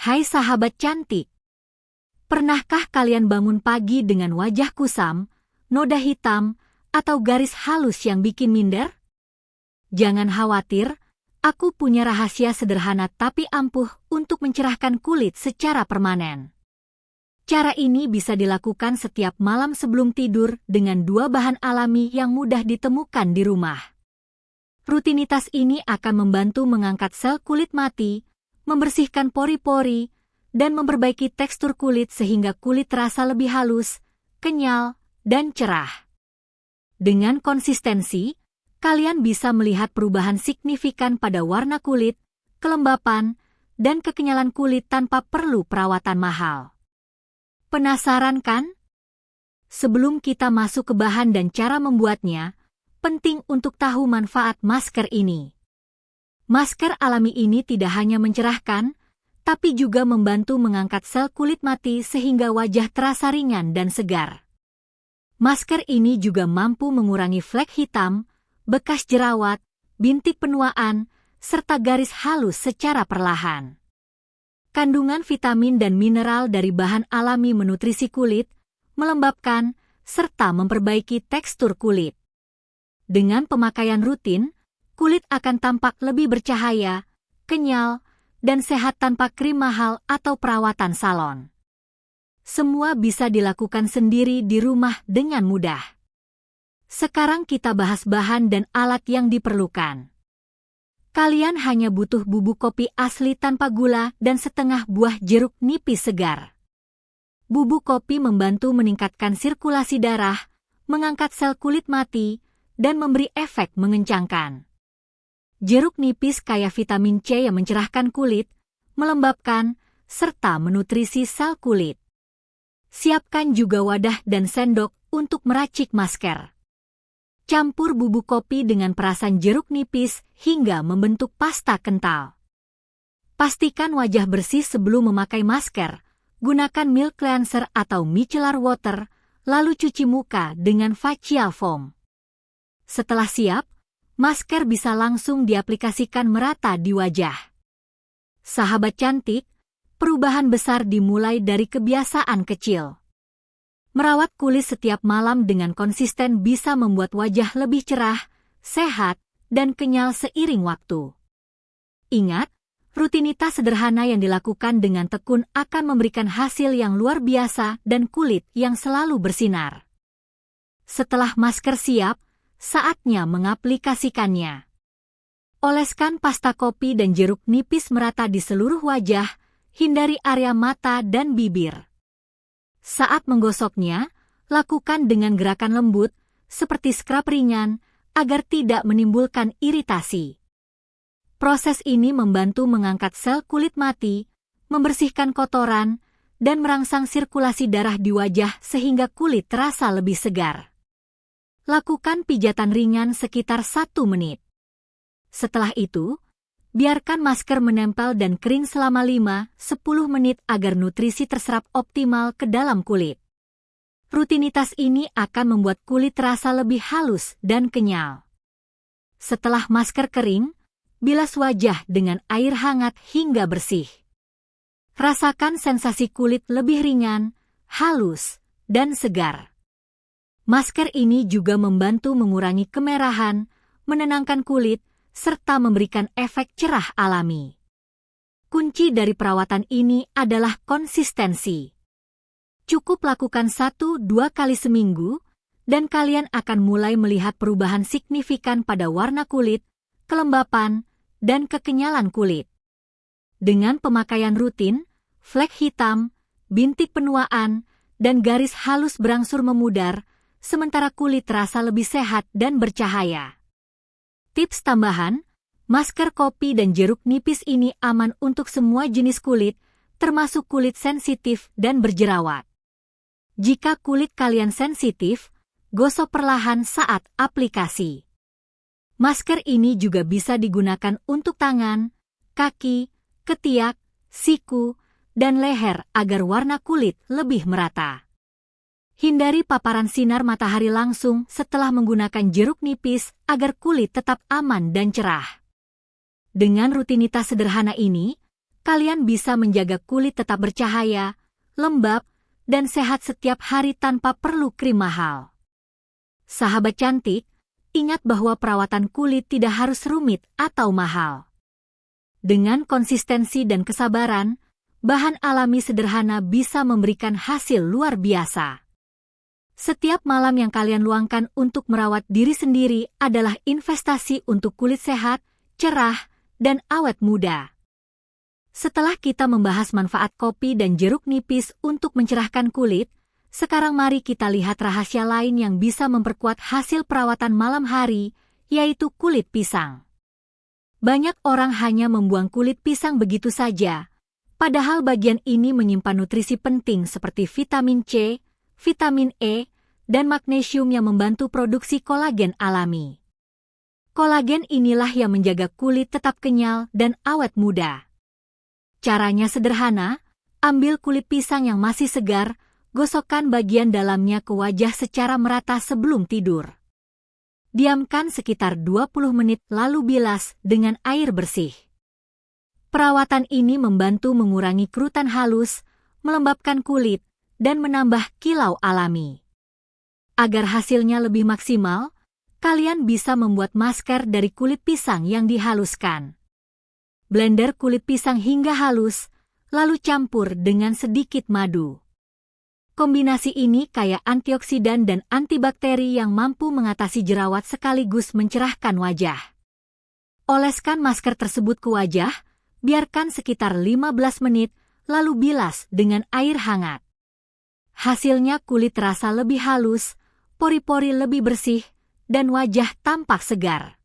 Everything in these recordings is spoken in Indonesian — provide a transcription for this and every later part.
Hai sahabat cantik, pernahkah kalian bangun pagi dengan wajah kusam, noda hitam, atau garis halus yang bikin minder? Jangan khawatir, aku punya rahasia sederhana tapi ampuh untuk mencerahkan kulit secara permanen. Cara ini bisa dilakukan setiap malam sebelum tidur dengan 2 bahan alami yang mudah ditemukan di rumah. Rutinitas ini akan membantu mengangkat sel kulit mati, membersihkan pori-pori, dan memperbaiki tekstur kulit sehingga kulit terasa lebih halus, kenyal, dan cerah. Dengan konsistensi, kalian bisa melihat perubahan signifikan pada warna kulit, kelembapan, dan kekenyalan kulit tanpa perlu perawatan mahal. Penasaran kan? Sebelum kita masuk ke bahan dan cara membuatnya, penting untuk tahu manfaat masker ini. Masker alami ini tidak hanya mencerahkan, tapi juga membantu mengangkat sel kulit mati sehingga wajah terasa ringan dan segar. Masker ini juga mampu mengurangi flek hitam, bekas jerawat, bintik penuaan, serta garis halus secara perlahan. Kandungan vitamin dan mineral dari bahan alami menutrisi kulit, melembabkan, serta memperbaiki tekstur kulit. Dengan pemakaian rutin, kulit akan tampak lebih bercahaya, kenyal, dan sehat tanpa krim mahal atau perawatan salon. Semua bisa dilakukan sendiri di rumah dengan mudah. Sekarang kita bahas bahan dan alat yang diperlukan. Kalian hanya butuh bubuk kopi asli tanpa gula dan setengah buah jeruk nipis segar. Bubuk kopi membantu meningkatkan sirkulasi darah, mengangkat sel kulit mati, dan memberi efek mengencangkan. Jeruk nipis kaya vitamin C yang mencerahkan kulit, melembabkan, serta menutrisi sel kulit. Siapkan juga wadah dan sendok untuk meracik masker. Campur bubuk kopi dengan perasan jeruk nipis hingga membentuk pasta kental. Pastikan wajah bersih sebelum memakai masker. Gunakan milk cleanser atau micellar water, lalu cuci muka dengan facial foam. Setelah siap, masker bisa langsung diaplikasikan merata di wajah. Sahabat cantik, perubahan besar dimulai dari kebiasaan kecil. Merawat kulit setiap malam dengan konsisten bisa membuat wajah lebih cerah, sehat, dan kenyal seiring waktu. Ingat, rutinitas sederhana yang dilakukan dengan tekun akan memberikan hasil yang luar biasa dan kulit yang selalu bersinar. Setelah masker siap, saatnya mengaplikasikannya. Oleskan pasta kopi dan jeruk nipis merata di seluruh wajah, hindari area mata dan bibir. Saat menggosoknya, lakukan dengan gerakan lembut, seperti scrub ringan, agar tidak menimbulkan iritasi. Proses ini membantu mengangkat sel kulit mati, membersihkan kotoran, dan merangsang sirkulasi darah di wajah sehingga kulit terasa lebih segar. Lakukan pijatan ringan sekitar 1 menit. Setelah itu, biarkan masker menempel dan kering selama 5-10 menit agar nutrisi terserap optimal ke dalam kulit. Rutinitas ini akan membuat kulit terasa lebih halus dan kenyal. Setelah masker kering, bilas wajah dengan air hangat hingga bersih. Rasakan sensasi kulit lebih ringan, halus, dan segar. Masker ini juga membantu mengurangi kemerahan, menenangkan kulit, serta memberikan efek cerah alami. Kunci dari perawatan ini adalah konsistensi. Cukup lakukan 1-2 kali seminggu, dan kalian akan mulai melihat perubahan signifikan pada warna kulit, kelembapan, dan kekenyalan kulit. Dengan pemakaian rutin, flek hitam, bintik penuaan, dan garis halus berangsur memudar, sementara kulit terasa lebih sehat dan bercahaya. Tips tambahan, masker kopi dan jeruk nipis ini aman untuk semua jenis kulit, termasuk kulit sensitif dan berjerawat. Jika kulit kalian sensitif, gosok perlahan saat aplikasi. Masker ini juga bisa digunakan untuk tangan, kaki, ketiak, siku, dan leher agar warna kulit lebih merata. Hindari paparan sinar matahari langsung setelah menggunakan jeruk nipis agar kulit tetap aman dan cerah. Dengan rutinitas sederhana ini, kalian bisa menjaga kulit tetap bercahaya, lembab, dan sehat setiap hari tanpa perlu krim mahal. Sahabat cantik, ingat bahwa perawatan kulit tidak harus rumit atau mahal. Dengan konsistensi dan kesabaran, bahan alami sederhana bisa memberikan hasil luar biasa. Setiap malam yang kalian luangkan untuk merawat diri sendiri adalah investasi untuk kulit sehat, cerah, dan awet muda. Setelah kita membahas manfaat kopi dan jeruk nipis untuk mencerahkan kulit, sekarang mari kita lihat rahasia lain yang bisa memperkuat hasil perawatan malam hari, yaitu kulit pisang. Banyak orang hanya membuang kulit pisang begitu saja, padahal bagian ini menyimpan nutrisi penting seperti vitamin C, vitamin E, dan magnesium yang membantu produksi kolagen alami. Kolagen inilah yang menjaga kulit tetap kenyal dan awet muda. Caranya sederhana, ambil kulit pisang yang masih segar, gosokkan bagian dalamnya ke wajah secara merata sebelum tidur. Diamkan sekitar 20 menit lalu bilas dengan air bersih. Perawatan ini membantu mengurangi kerutan halus, melembabkan kulit, dan menambah kilau alami. Agar hasilnya lebih maksimal, kalian bisa membuat masker dari kulit pisang yang dihaluskan. Blender kulit pisang hingga halus, lalu campur dengan sedikit madu. Kombinasi ini kaya antioksidan dan antibakteri yang mampu mengatasi jerawat sekaligus mencerahkan wajah. Oleskan masker tersebut ke wajah, biarkan sekitar 15 menit, lalu bilas dengan air hangat. Hasilnya kulit terasa lebih halus, pori-pori lebih bersih, dan wajah tampak segar.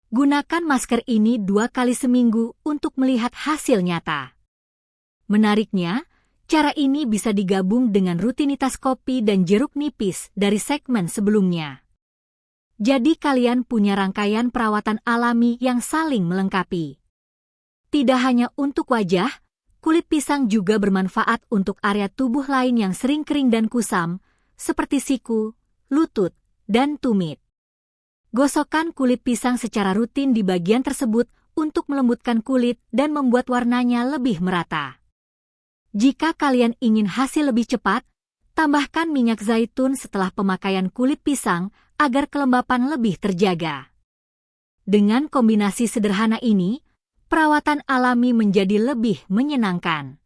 Gunakan masker ini 2 kali seminggu untuk melihat hasil nyata. Menariknya, cara ini bisa digabung dengan rutinitas kopi dan jeruk nipis dari segmen sebelumnya. Jadi kalian punya rangkaian perawatan alami yang saling melengkapi. Tidak hanya untuk wajah, kulit pisang juga bermanfaat untuk area tubuh lain yang sering kering dan kusam, seperti siku, lutut, dan tumit. Gosokkan kulit pisang secara rutin di bagian tersebut untuk melembutkan kulit dan membuat warnanya lebih merata. Jika kalian ingin hasil lebih cepat, tambahkan minyak zaitun setelah pemakaian kulit pisang agar kelembapan lebih terjaga. Dengan kombinasi sederhana ini, perawatan alami menjadi lebih menyenangkan.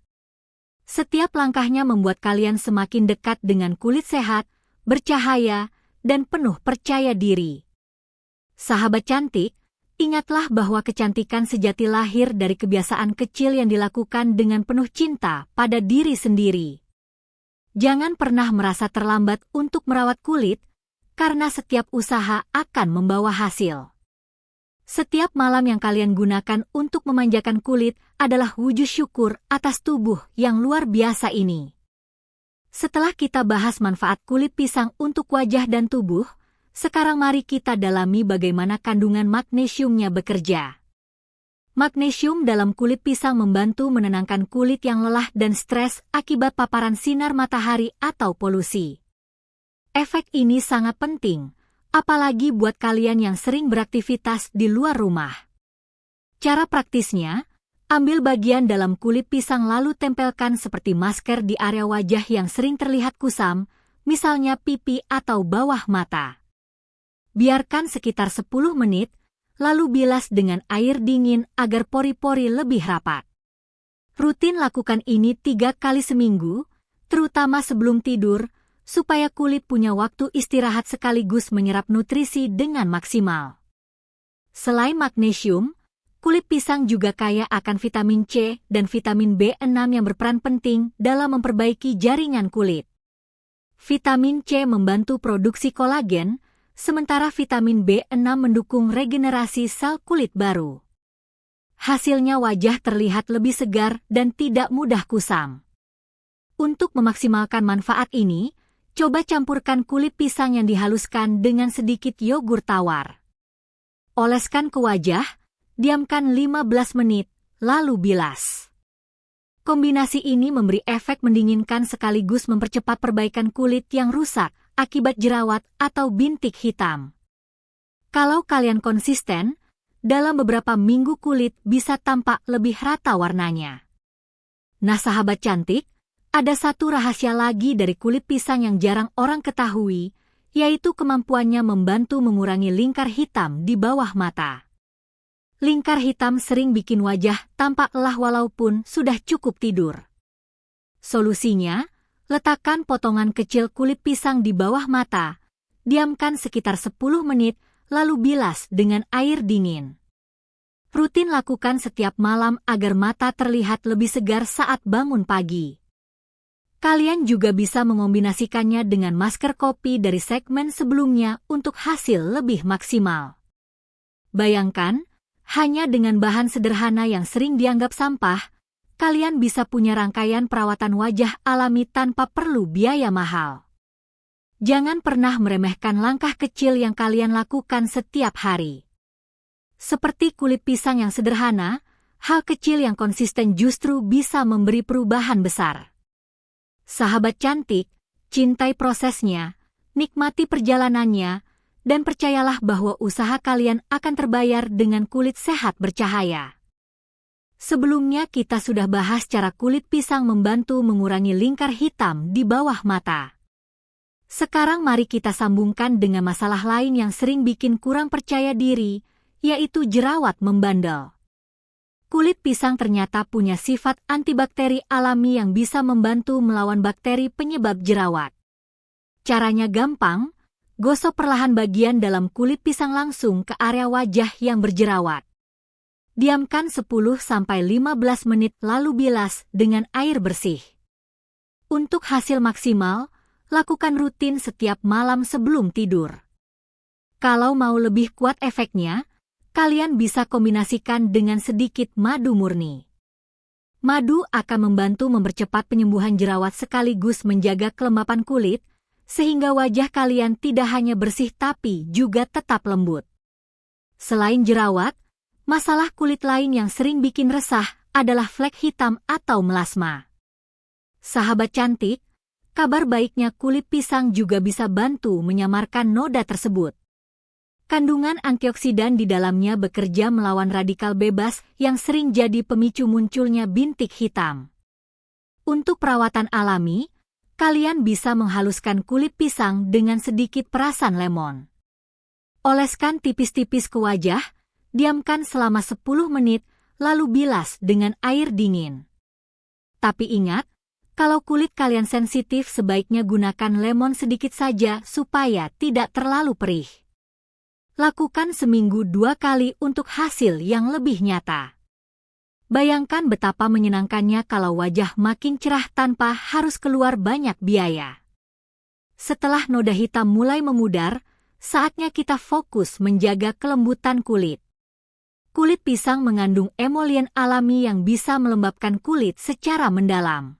Setiap langkahnya membuat kalian semakin dekat dengan kulit sehat, bercahaya, dan penuh percaya diri. Sahabat cantik, ingatlah bahwa kecantikan sejati lahir dari kebiasaan kecil yang dilakukan dengan penuh cinta pada diri sendiri. Jangan pernah merasa terlambat untuk merawat kulit, karena setiap usaha akan membawa hasil. Setiap malam yang kalian gunakan untuk memanjakan kulit adalah wujud syukur atas tubuh yang luar biasa ini. Setelah kita bahas manfaat kulit pisang untuk wajah dan tubuh, sekarang mari kita dalami bagaimana kandungan magnesiumnya bekerja. Magnesium dalam kulit pisang membantu menenangkan kulit yang lelah dan stres akibat paparan sinar matahari atau polusi. Efek ini sangat penting, apalagi buat kalian yang sering beraktivitas di luar rumah. Cara praktisnya, ambil bagian dalam kulit pisang lalu tempelkan seperti masker di area wajah yang sering terlihat kusam, misalnya pipi atau bawah mata. Biarkan sekitar 10 menit, lalu bilas dengan air dingin agar pori-pori lebih rapat. Rutin lakukan ini 3 kali seminggu, terutama sebelum tidur, supaya kulit punya waktu istirahat sekaligus menyerap nutrisi dengan maksimal. Selain magnesium, kulit pisang juga kaya akan vitamin C dan vitamin B6 yang berperan penting dalam memperbaiki jaringan kulit. Vitamin C membantu produksi kolagen, sementara vitamin B6 mendukung regenerasi sel kulit baru. Hasilnya wajah terlihat lebih segar dan tidak mudah kusam. Untuk memaksimalkan manfaat ini, coba campurkan kulit pisang yang dihaluskan dengan sedikit yogur tawar. Oleskan ke wajah, diamkan 15 menit, lalu bilas. Kombinasi ini memberi efek mendinginkan sekaligus mempercepat perbaikan kulit yang rusak akibat jerawat atau bintik hitam. Kalau kalian konsisten, dalam beberapa minggu kulit bisa tampak lebih rata warnanya. Nah sahabat cantik, ada satu rahasia lagi dari kulit pisang yang jarang orang ketahui, yaitu kemampuannya membantu mengurangi lingkar hitam di bawah mata. Lingkar hitam sering bikin wajah tampak lelah walaupun sudah cukup tidur. Solusinya, letakkan potongan kecil kulit pisang di bawah mata, diamkan sekitar 10 menit, lalu bilas dengan air dingin. Rutin lakukan setiap malam agar mata terlihat lebih segar saat bangun pagi. Kalian juga bisa mengombinasikannya dengan masker kopi dari segmen sebelumnya untuk hasil lebih maksimal. Bayangkan, hanya dengan bahan sederhana yang sering dianggap sampah, kalian bisa punya rangkaian perawatan wajah alami tanpa perlu biaya mahal. Jangan pernah meremehkan langkah kecil yang kalian lakukan setiap hari. Seperti kulit pisang yang sederhana, hal kecil yang konsisten justru bisa memberi perubahan besar. Sahabat cantik, cintai prosesnya, nikmati perjalanannya, dan percayalah bahwa usaha kalian akan terbayar dengan kulit sehat bercahaya. Sebelumnya kita sudah bahas cara kulit pisang membantu mengurangi lingkar hitam di bawah mata. Sekarang mari kita sambungkan dengan masalah lain yang sering bikin kurang percaya diri, yaitu jerawat membandel. Kulit pisang ternyata punya sifat antibakteri alami yang bisa membantu melawan bakteri penyebab jerawat. Caranya gampang, gosok perlahan bagian dalam kulit pisang langsung ke area wajah yang berjerawat. Diamkan 10-15 menit lalu bilas dengan air bersih. Untuk hasil maksimal, lakukan rutin setiap malam sebelum tidur. Kalau mau lebih kuat efeknya, kalian bisa kombinasikan dengan sedikit madu murni. Madu akan membantu mempercepat penyembuhan jerawat sekaligus menjaga kelembapan kulit, sehingga wajah kalian tidak hanya bersih tapi juga tetap lembut. Selain jerawat, masalah kulit lain yang sering bikin resah adalah flek hitam atau melasma. Sahabat cantik, kabar baiknya kulit pisang juga bisa bantu menyamarkan noda tersebut. Kandungan antioksidan di dalamnya bekerja melawan radikal bebas yang sering jadi pemicu munculnya bintik hitam. Untuk perawatan alami, kalian bisa menghaluskan kulit pisang dengan sedikit perasan lemon. Oleskan tipis-tipis ke wajah, diamkan selama 10 menit, lalu bilas dengan air dingin. Tapi ingat, kalau kulit kalian sensitif sebaiknya gunakan lemon sedikit saja supaya tidak terlalu perih. Lakukan seminggu 2 kali untuk hasil yang lebih nyata. Bayangkan betapa menyenangkannya kalau wajah makin cerah tanpa harus keluar banyak biaya. Setelah noda hitam mulai memudar, saatnya kita fokus menjaga kelembutan kulit. Kulit pisang mengandung emolien alami yang bisa melembabkan kulit secara mendalam.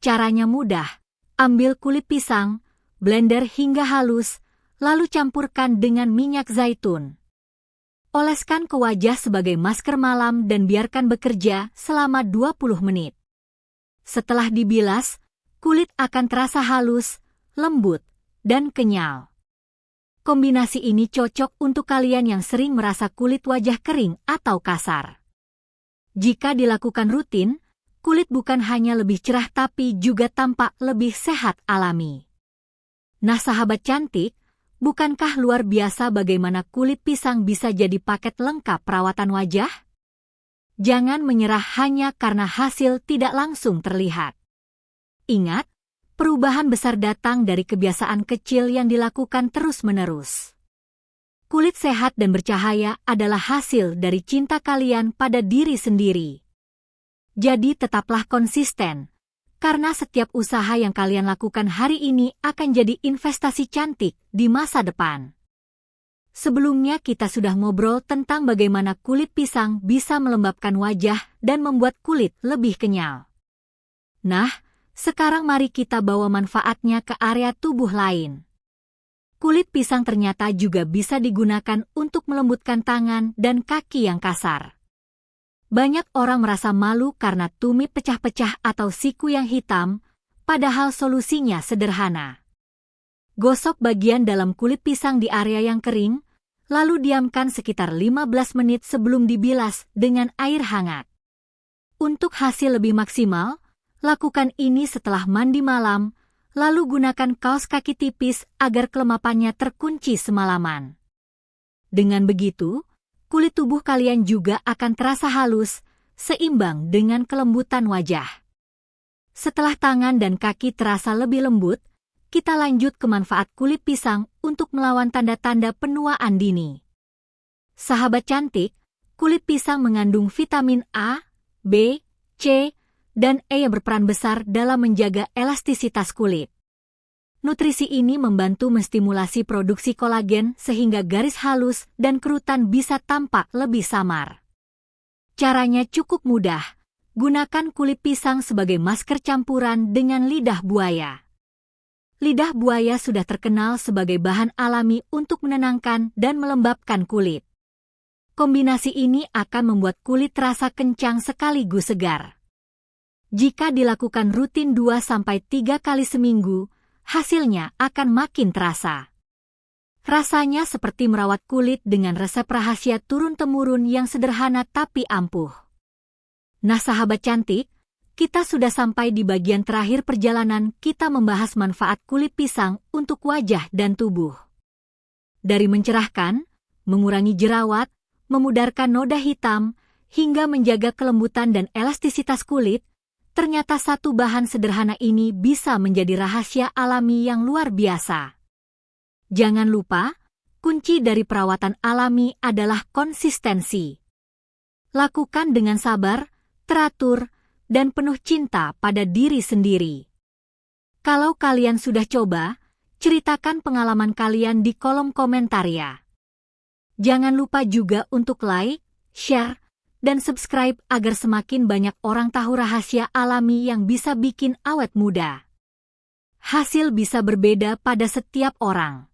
Caranya mudah, ambil kulit pisang, blender hingga halus, lalu campurkan dengan minyak zaitun. Oleskan ke wajah sebagai masker malam dan biarkan bekerja selama 20 menit. Setelah dibilas, kulit akan terasa halus, lembut, dan kenyal. Kombinasi ini cocok untuk kalian yang sering merasa kulit wajah kering atau kasar. Jika dilakukan rutin, kulit bukan hanya lebih cerah tapi juga tampak lebih sehat alami. Nah sahabat cantik, bukankah luar biasa bagaimana kulit pisang bisa jadi paket lengkap perawatan wajah? Jangan menyerah hanya karena hasil tidak langsung terlihat. Ingat, perubahan besar datang dari kebiasaan kecil yang dilakukan terus-menerus. Kulit sehat dan bercahaya adalah hasil dari cinta kalian pada diri sendiri. Jadi tetaplah konsisten, karena setiap usaha yang kalian lakukan hari ini akan jadi investasi cantik di masa depan. Sebelumnya kita sudah ngobrol tentang bagaimana kulit pisang bisa melembabkan wajah dan membuat kulit lebih kenyal. Nah, sekarang mari kita bawa manfaatnya ke area tubuh lain. Kulit pisang ternyata juga bisa digunakan untuk melembutkan tangan dan kaki yang kasar. Banyak orang merasa malu karena tumit pecah-pecah atau siku yang hitam, padahal solusinya sederhana. Gosok bagian dalam kulit pisang di area yang kering, lalu diamkan sekitar 15 menit sebelum dibilas dengan air hangat. Untuk hasil lebih maksimal, lakukan ini setelah mandi malam, lalu gunakan kaos kaki tipis agar kelemapannya terkunci semalaman. Dengan begitu, kulit tubuh kalian juga akan terasa halus, seimbang dengan kelembutan wajah. Setelah tangan dan kaki terasa lebih lembut, kita lanjut ke manfaat kulit pisang untuk melawan tanda-tanda penuaan dini. Sahabat cantik, kulit pisang mengandung vitamin A, B, C, dan E yang berperan besar dalam menjaga elastisitas kulit. Nutrisi ini membantu menstimulasi produksi kolagen sehingga garis halus dan kerutan bisa tampak lebih samar. Caranya cukup mudah. Gunakan kulit pisang sebagai masker campuran dengan lidah buaya. Lidah buaya sudah terkenal sebagai bahan alami untuk menenangkan dan melembabkan kulit. Kombinasi ini akan membuat kulit terasa kencang sekaligus segar. Jika dilakukan rutin 2-3 kali seminggu, hasilnya akan makin terasa. Rasanya seperti merawat kulit dengan resep rahasia turun-temurun yang sederhana tapi ampuh. Nah sahabat cantik, kita sudah sampai di bagian terakhir perjalanan kita membahas manfaat kulit pisang untuk wajah dan tubuh. Dari mencerahkan, mengurangi jerawat, memudarkan noda hitam, hingga menjaga kelembutan dan elastisitas kulit, ternyata satu bahan sederhana ini bisa menjadi rahasia alami yang luar biasa. Jangan lupa, kunci dari perawatan alami adalah konsistensi. Lakukan dengan sabar, teratur, dan penuh cinta pada diri sendiri. Kalau kalian sudah coba, ceritakan pengalaman kalian di kolom komentar ya. Jangan lupa juga untuk like, share, dan subscribe agar semakin banyak orang tahu rahasia alami yang bisa bikin awet muda. Hasil bisa berbeda pada setiap orang.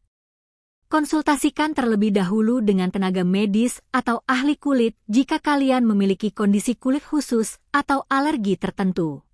Konsultasikan terlebih dahulu dengan tenaga medis atau ahli kulit jika kalian memiliki kondisi kulit khusus atau alergi tertentu.